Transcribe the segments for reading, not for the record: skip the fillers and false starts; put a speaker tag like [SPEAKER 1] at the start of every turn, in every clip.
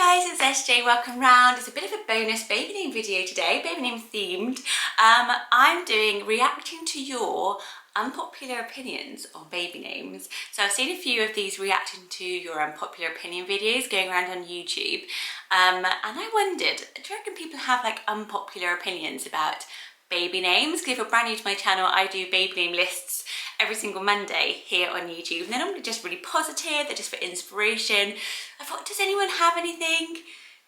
[SPEAKER 1] guys, it's SJ, welcome round. It's a bit of a bonus baby name video today, baby name themed. I'm doing reacting to your unpopular opinions on baby names. So I've seen a few of these reacting to your unpopular opinion videos going around on YouTube. And I wondered, do you reckon people have like unpopular opinions about baby names? Because if you're brand new to my channel, I do baby name lists every single Monday here on YouTube, and they're normally just really positive, they're just for inspiration. I thought, does anyone have anything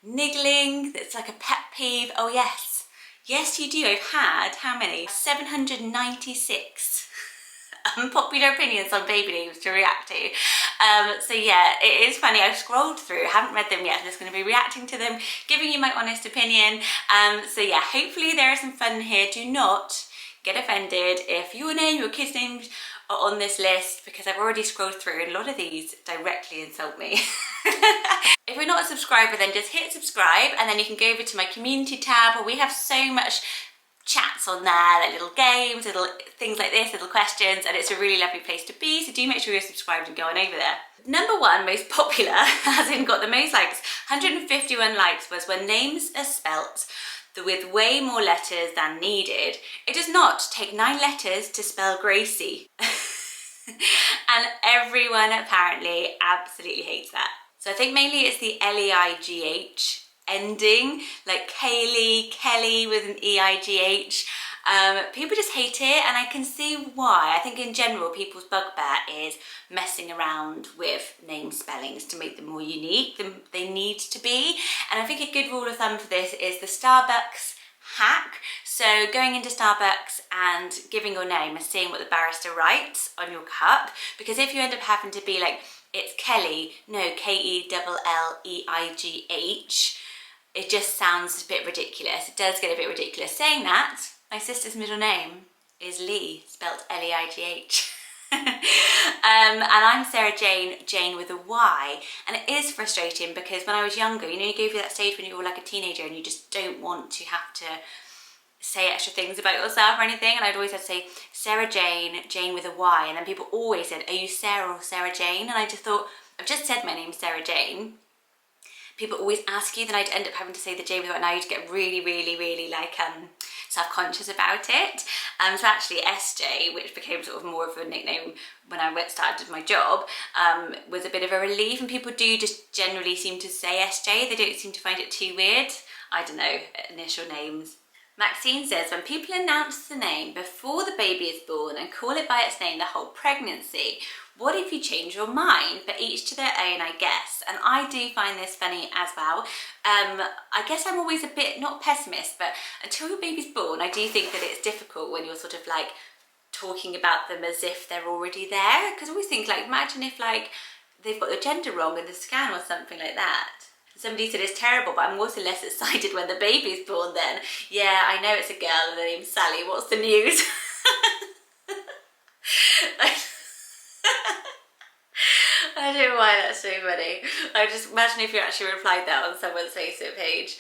[SPEAKER 1] niggling that's like a pet peeve? Oh yes, yes you do. I've had, how many? 796 unpopular opinions on baby names to react to. So yeah, it is funny. I've scrolled through, haven't read them yet. I'm just going to be reacting to them, giving you my honest opinion. So yeah, hopefully there is some fun here. Do not get offended if your name, your kids' names are on this list, because I've already scrolled through and a lot of these directly insult me. If you're not a subscriber, then just hit subscribe and then you can go over to my community tab where we have so much chats on there, like little games, little things like this, little questions, and it's a really lovely place to be, so do make sure you're subscribed and go on over there. Number one, most popular, as in got the most likes, 151 likes, was when names are spelt with way more letters than needed. It does not take 9 letters to spell Gracie. And everyone apparently absolutely hates that. So I think mainly it's the L-E-I-G-H ending, like Kaylee, Kelly with an E-I-G-H. People just hate it, and I can see why. I think in general people's bugbear is messing around with name spellings to make them more unique than they need to be. And I think a good rule of thumb for this is the Starbucks hack. So going into Starbucks and giving your name and seeing what the barista writes on your cup, because if you end up having to be like, it's Kelly, no, K-E-L-L-E-I-G-H, it just sounds a bit ridiculous. It does get a bit ridiculous. Saying that, my sister's middle name is Lee, spelt L-E-I-G-H. And I'm Sarah Jane, Jane with a Y. And it is frustrating because when I was younger, you know, you go through that stage when you were like a teenager and you just don't want to have to say extra things about yourself or anything, and I'd always have to say Sarah Jane, Jane with a Y, and then people always said, are you Sarah or Sarah Jane? And I just thought, I've just said my name's Sarah Jane. People always ask you, then I'd end up having to say the J with a Y, and I used to get really like self-conscious about it. So actually SJ, which became sort of more of a nickname when I started my job, was a bit of a relief, and people do just generally seem to say SJ. They don't seem to find it too weird. I don't know, initial names. Maxine says, when people announce the name before the baby is born and call it by its name the whole pregnancy, what if you change your mind? But each to their own, I guess. And I do find this funny as well. I guess I'm always a bit, not pessimist, but until your baby's born, I do think that it's difficult when you're sort of like talking about them as if they're already there. Because I always think, like, imagine if like they've got the gender wrong in the scan or something like that. Somebody said it's terrible, but I'm also less excited when the baby's born then. Yeah, I know it's a girl and her name's Sally. What's the news? I don't know why that's so funny. I just imagine if you actually replied that on someone's Facebook page.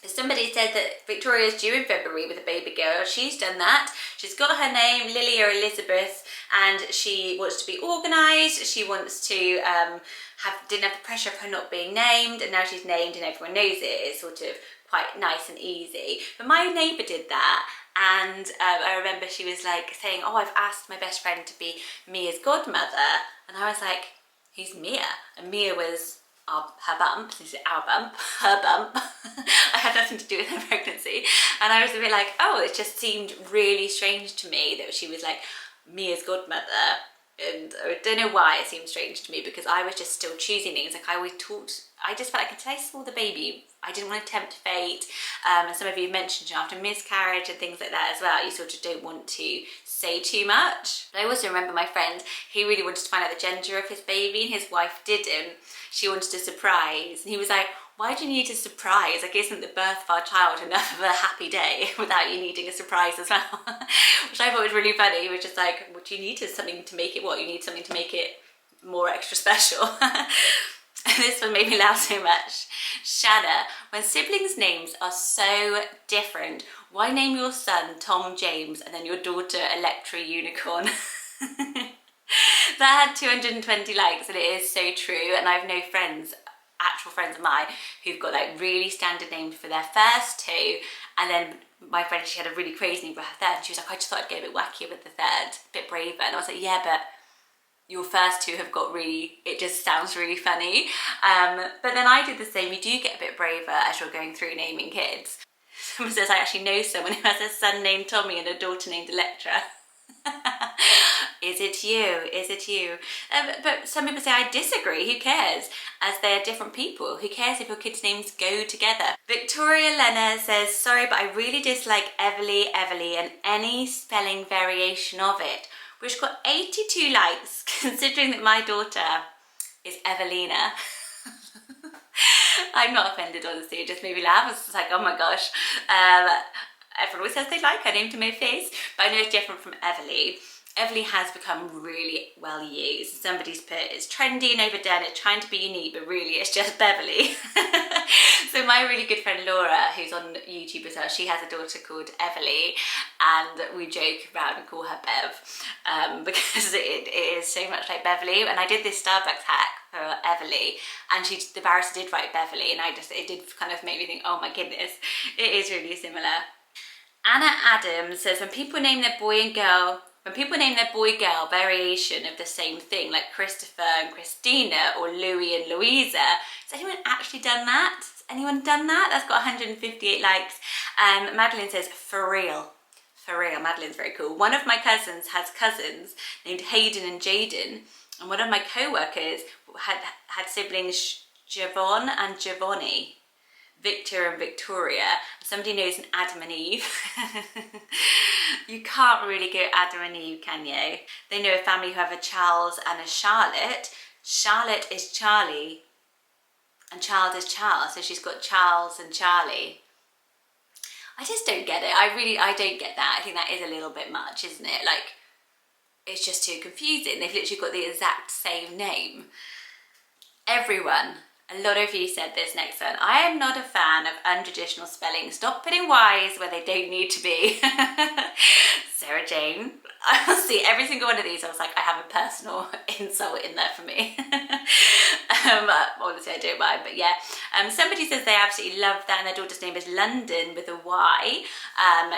[SPEAKER 1] Somebody said that Victoria's due in February with a baby girl. She's done that. She's got her name, Lily or Elizabeth, and she wants to be organised. She wants to didn't have the pressure of her not being named, and now she's named and everyone knows it. It's sort of quite nice and easy. But my neighbour did that, and I remember she was like saying, oh, I've asked my best friend to be Mia's godmother, and I was like, who's Mia? And Mia was her bump, this is our bump, her bump. I had nothing to do with her pregnancy, and I was a bit like, oh, it just seemed really strange to me that she was like Mia's godmother. And I don't know why it seemed strange to me, because I was just still choosing things. Like I always talked, I just felt like until I saw the baby, I didn't want to tempt fate. And some of you mentioned, you know, after miscarriage and things like that as well, you sort of don't want to say too much. But I also remember my friend, he really wanted to find out the gender of his baby and his wife didn't. She wanted a surprise, and he was like, why do you need a surprise? Like, isn't the birth of our child enough of a happy day without you needing a surprise as well? Which I thought was really funny. He was just like, what you need is something to make it, what? You need something to make it more extra special. This one made me laugh so much. Shanna, when siblings' names are so different, why name your son Tom James and then your daughter Electra Unicorn? That had 220 likes, and it is so true. And I have no friends actual friends of mine who've got like really standard names for their first two, and then my friend, she had a really crazy name for her third. She was like, I just thought I'd go a bit wackier with the third, a bit braver. And I was like, yeah, but your first two have got really, it just sounds really funny. But then I did the same. You do get a bit braver as you're going through naming kids. Someone says, I actually know someone who has a son named Tommy and a daughter named Electra. Is it you? Is it you? But some people say, I disagree. Who cares? As they are different people. Who cares if your kids' names go together? Victoria Lena says, sorry, but I really dislike Everly, and any spelling variation of it, which got 82 likes, considering that my daughter is Evelina. I'm not offended, honestly. It just made me laugh. I was just like, oh my gosh. Everyone always says they like her name to my face, but I know it's different from Everly. Everly has become really well used. Somebody's put it's trendy and overdone, it's trying to be unique, but really it's just Beverly. So my really good friend Laura, who's on YouTube as well, she has a daughter called Everly, and we joke around and call her Bev, because it is so much like Beverly. And I did this Starbucks hack for Everly, and the barrister did write Beverly, and it did kind of make me think, oh my goodness, it is really similar. Anna Adams says, when people name their boy girl variation of the same thing, like Christopher and Christina or Louis and Louisa, has anyone actually done that? Has anyone done that? That's got 158 likes. Madeline says, for real. For real, Madeline's very cool. One of my cousins has cousins named Hayden and Jaden, and one of my co-workers had siblings Javon and Giovanni. Victor and Victoria. Somebody knows an Adam and Eve. You can't really go Adam and Eve, can you? They know a family who have a Charles and a Charlotte. Charlotte is Charlie and Charles is Charles, so she's got Charles and Charlie. I just don't get it. I don't get that. I think that is a little bit much, isn't it? Like, it's just too confusing. They've literally got the exact same name. Everyone, a lot of you said this next one. I am not a fan of untraditional spelling. Stop putting Y's where they don't need to be. Sarah Jane. I will see every single one of these. I was like, I have a personal insult in there for me. Honestly, I don't mind, but yeah. Somebody says they absolutely love that, and their daughter's name is London with a Y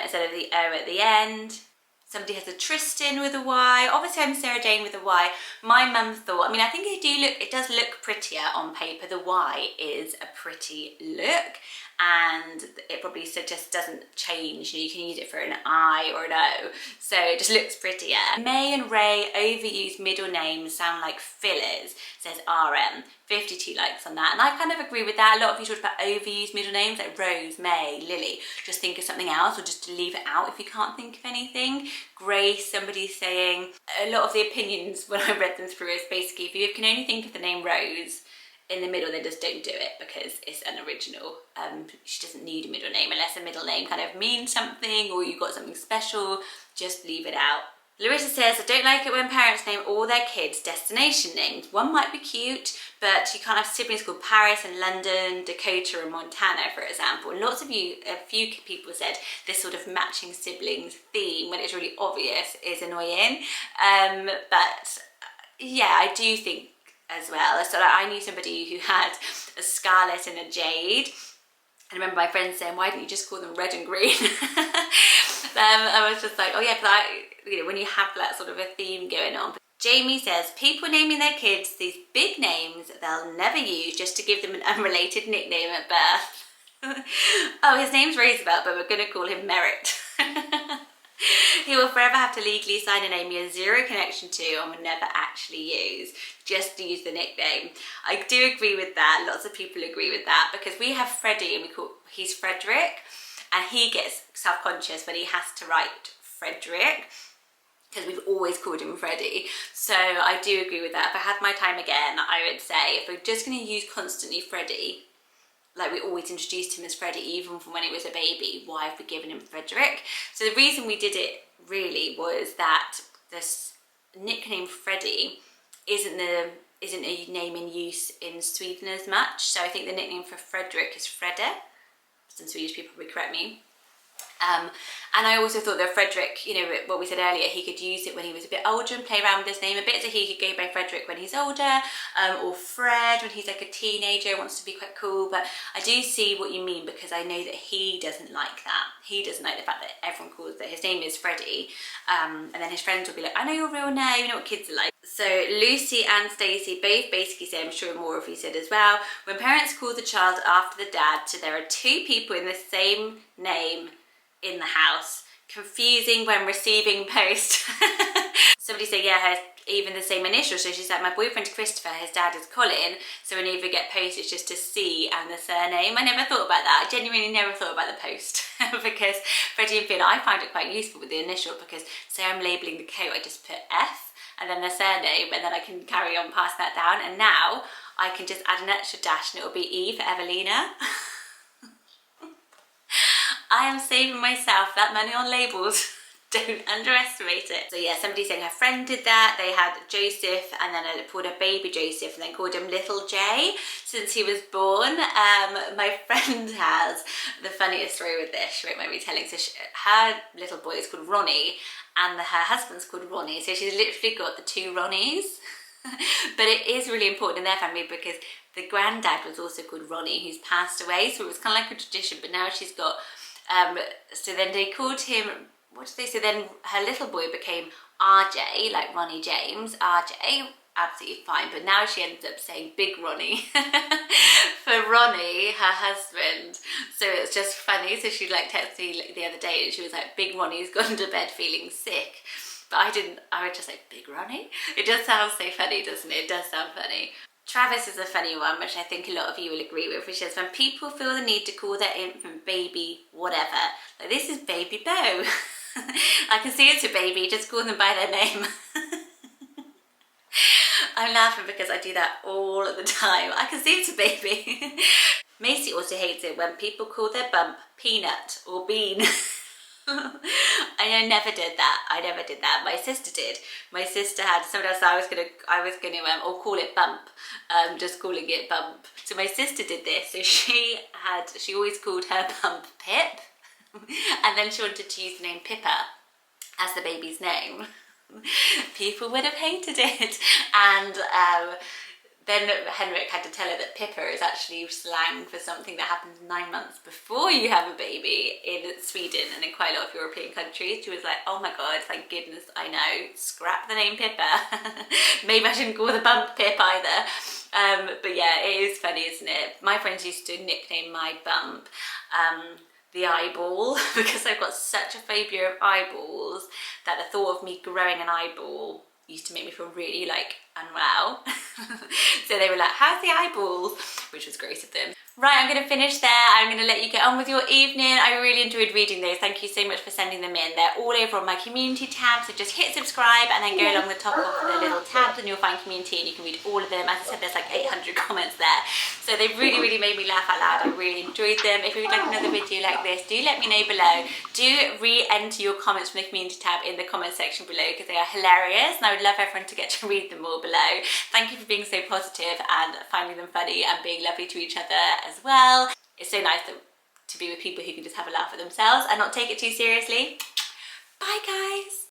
[SPEAKER 1] instead of the O at the end. Somebody has a Tristan with a Y. Obviously, I'm Sarah Jane with a Y. My mum thought, I mean, I think it does look prettier on paper. The Y is a pretty look, and it probably just doesn't change. You know, you can use it for an I or an O, so it just looks prettier. May and Ray, overused middle names sound like fillers, says RM. 52 likes on that, and I kind of agree with that. A lot of you talked about overused middle names like Rose, May, Lily. Just think of something else, or just leave it out if you can't think of anything. Grace, somebody's saying, a lot of the opinions when I read them through is basically, if you can only think of the name Rose in the middle, then just don't do it because it's unoriginal. She doesn't need a middle name unless a middle name kind of means something or you've got something special. Just leave it out. Larissa says, I don't like it when parents name all their kids destination names. One might be cute, but you can't have siblings called Paris and London, Dakota and Montana, for example. And a few people said this sort of matching siblings theme, when it's really obvious, is annoying. But yeah, I do think as well. So like, I knew somebody who had a Scarlet and a Jade. I remember my friend saying, why didn't you just call them red and green? I was just like, oh yeah, because when you have that sort of a theme going on. Jamie says, people naming their kids these big names they'll never use just to give them an unrelated nickname at birth. Oh, his name's Roosevelt, but we're going to call him Merritt. He will forever have to legally sign a name he has zero connection to and will never actually use, just to use the nickname. I do agree with that. Lots of people agree with that, because we have Freddie and he's Frederick, and he gets self-conscious when he has to write Frederick, because we've always called him Freddie. So I do agree with that. If I had my time again, I would say if we're just going to use constantly Freddie, like we always introduced him as Freddie, even from when he was a baby, why have we given him Frederick? So the reason we did it really was that this nickname Freddie isn't a name in use in Sweden as much. So I think the nickname for Frederick is Fredde. Some Swedish people probably correct me. And I also thought that Frederick, you know, what we said earlier, he could use it when he was a bit older and play around with his name a bit, so he could go by Frederick when he's older, or Fred when he's like a teenager, wants to be quite cool. But I do see what you mean, because I know that he doesn't like that. He doesn't like the fact that everyone calls that his name is Freddie, and then his friends will be like, I know your real name, you know what kids are like. So Lucy and Stacey both basically say, I'm sure more of you said as well, when parents call the child after the dad, so there are two people in the same name in the house. Confusing when receiving post. Somebody said, yeah, even the same initial. So she's like, my boyfriend Christopher, his dad is Colin, so whenever we get post, it's just a C and the surname. I never thought about that. I genuinely never thought about the post. Because Freddie and Finn, I find it quite useful with the initial, because say I'm labelling the coat, I just put F and then the surname, and then I can carry on passing that down. And now I can just add an extra dash and it will be E for Evelina. I am saving myself that money on labels. Don't underestimate it. So yeah, somebody saying her friend did that. They had Joseph and then called a baby Joseph and then called him Little J since he was born. My friend has the funniest story with this. She won't mind me telling. So her little boy is called Ronnie and her husband's called Ronnie. So she's literally got the two Ronnies. But it is really important in their family, because the granddad was also called Ronnie, who's passed away. So it was kind of like a tradition, but now she's got so then they called him, what did they say, then her little boy became RJ, like Ronnie James, RJ, absolutely fine, but now she ends up saying Big Ronnie for Ronnie, her husband. So it's just funny. So she like texted me the other day and she was like, Big Ronnie's gone to bed feeling sick. But I would just say Big Ronnie. It just sounds so funny, doesn't it? It does sound funny. Travis is a funny one, which I think a lot of you will agree with, which is when people feel the need to call their infant baby whatever. Like, this is baby Bo. I can see it's a baby, just call them by their name. I'm laughing because I do that all the time. I can see it's a baby. Macy also hates it when people call their bump Peanut or Bean. I never did that. I never did that. My sister did. My sister had something else. I was gonna or call it Bump. Just calling it Bump. So my sister did this. So she always called her bump Pip, and then she wanted to use the name Pippa as the baby's name. People would have hated it, and then Henrik had to tell her that Pippa is actually slang for something that happens 9 months before you have a baby in Sweden and in quite a lot of European countries. She was like, oh my god, thank goodness, I know, scrap the name Pippa. Maybe I shouldn't call the bump Pip either. But yeah, it is funny, isn't it? My friends used to nickname my bump the eyeball, because I've got such a phobia of eyeballs that the thought of me growing an eyeball used to make me feel really like unwell. So they were like, how's the eyeball? Which was great of them. Right, I'm going to finish there. I'm going to let you get on with your evening. I really enjoyed reading those. Thank you so much for sending them in. They're all over on my community tab, so just hit subscribe and then go along the top of the little tabs and you'll find community and you can read all of them. As I said, there's like 800 comments there. So they really, really made me laugh out loud. I really enjoyed them. If you would like another video like this, do let me know below. Do re-enter your comments from the community tab in the comment section below, because they are hilarious and I would love everyone to get to read them all below. Thank you for being so positive and finding them funny and being lovely to each other as well. It's so nice to be with people who can just have a laugh at themselves and not take it too seriously. Bye guys!